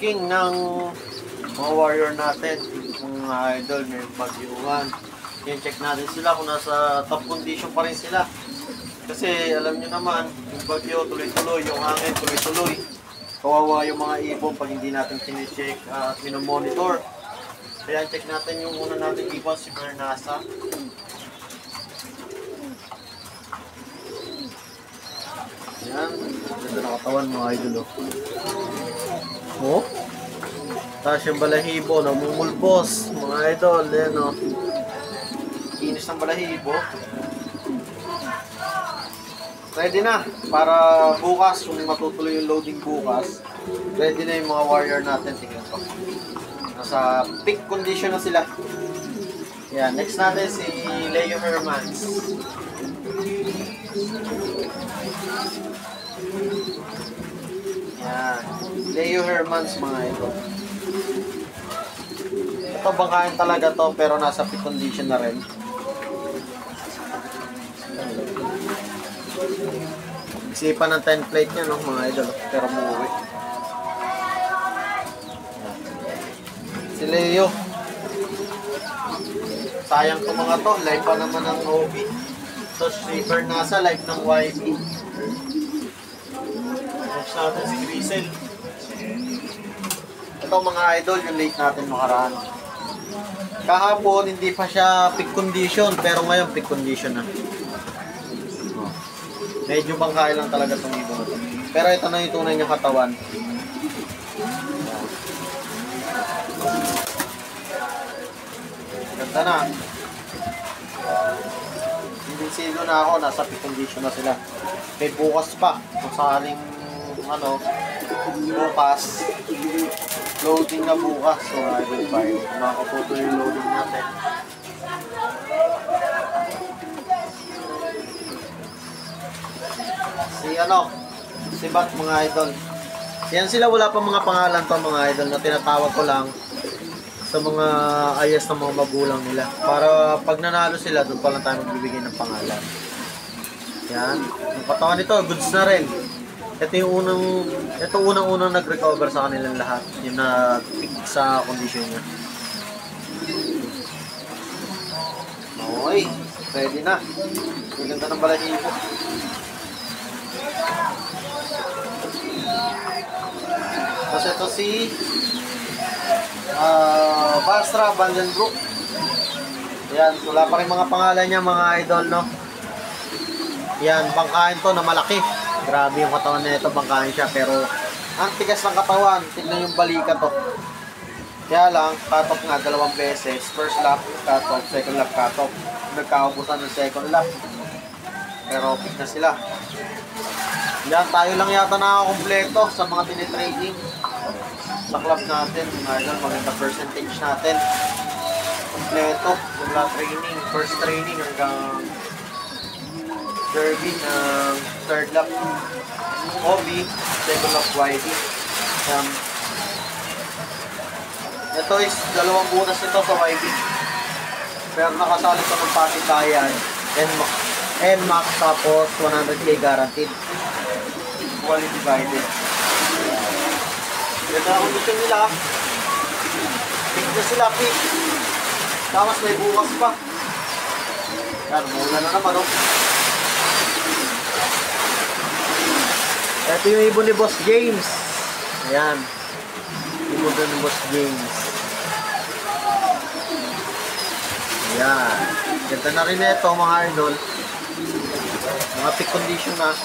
checking ng mga warrior natin, mga idol, may bagyuhan. I-check natin sila kung nasa top condition pa rin sila. Kasi alam nyo naman, yung bagyo tuloy-tuloy, yung hangin tuloy-tuloy. Kawawa yung mga ibon pag hindi natin kine-check at minomonitor. Kaya check natin yung una natin ibon, si Bernasa. Yan, ganda na katawan mga idol. Oh? Tapos yung balahibo, namumulbos mga idol. Yan o. Kinis ng balahibo. Ready na para bukas, kung matutuloy yung loading bukas. Ready na yung mga warrior natin. Tingnan ko. Nasa peak condition na sila. Yan, next natin si Leo Hermans. Yan, Leo Hermans mga ito. Ito bangkain talaga to pero nasa peak condition na rin. Isipan ng 10 plate niya no mga idol pero muuwi. Si Leo. Sayang to mga to, live pa naman ng OB. So si Bernasa live ng YB. Next natin si Grisel. Ito mga idol, yung late natin makaraan. Kahapon hindi pa siya peak condition pero ngayon peak condition na. Medyo bangkain lang talaga itong ibon na ito. Pero ito na yung tunay niyang katawan. Ganda na. Hindi silo na ako. Nasa peak condition na sila. May bukas pa. Kung sakaling bukas. Loading na bukas. So I will find. Makaputo yung loading natin. Si Bat mga idol. Yan sila, wala pa mga pangalan to mga idol na tinatawag ko lang sa mga ayas ng mga magulang nila. Para pag nanalo sila, doon pa lang tayo magbibigay ng pangalan. Yan. Yung katawan nito, goods na rin. Ito unang nag-recover sa kanilang lahat. Yung na-pick sa condition niya. Okay. Ready na. Ang ganda ng balahibo. Tapos ito si Basra Vandenbroek. Yan, wala pa rin mga pangalan niya mga idol, no? Yan, bangkain to na malaki. Grabe yung katawan nito, bangkain siya. Pero ang tigas ng katawan, tignan yung balikat to. Kaya lang, cut-off nga 2 beses. First lap, cut-off, second lap, cut-off. Nagkaubusan ng second lap. Pero pick na sila. Yan, tayo lang yata nakakompleto sa mga tinitraining sa club natin. Ngayon, maganda percentage natin. Kompleto, mula training, first training hanggang derby ng third lap OB, second lap YB. Ito is 2 butas ito sa YB. Pero nakasali ito ng patitayan, NMAX tapos 100k guaranteed. Quality divided. Ganda ang condition nila. Pick na sila, pick. Tapos may bukas pa. Yan, mula na naman, oh. Ito yung ibon ni Boss James. Ayan. Ibon ni Boss James. Ayan. Ganda na rin ito, mga idol. Mga pick condition na.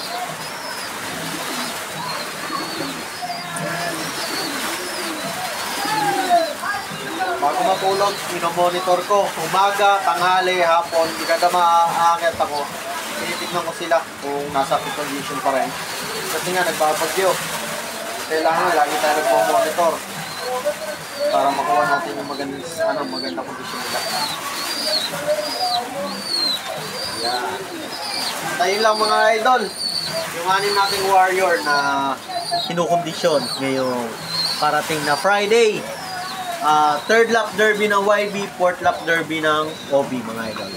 Bago matulog, minomonitor ko. Umaga, tanghali, hapon, hindi kada maaangat ako. Tinitignan ko sila kung nasa peak condition pa rin. Kasi nga, nagbabagyo. Kailangan lagi tayo nagpo-monitor para makuha natin yung maganda condition nila. Yan. Tayo lang mga idol. Yung anim nating warrior na kinukondisyon ngayong parating na Friday. Third lap derby ng YB, fourth lap derby ng OB mga idol.